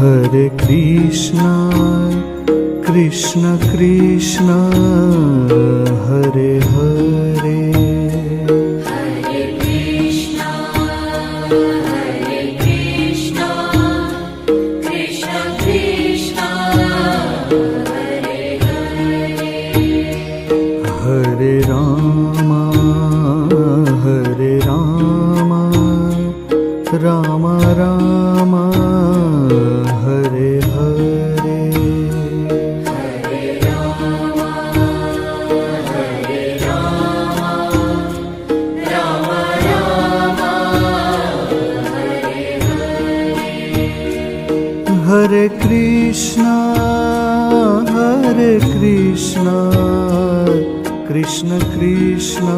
Hare Krishna, Krishna Krishna, Hare Hare. Hare Krishna, Krishna Krishna, Hare Hare. Hare Rama, Rama Rama, Hare Hare. Hare Rama, Rama Rama, Hare Hare. Hare Krishna, Krishna Krishna,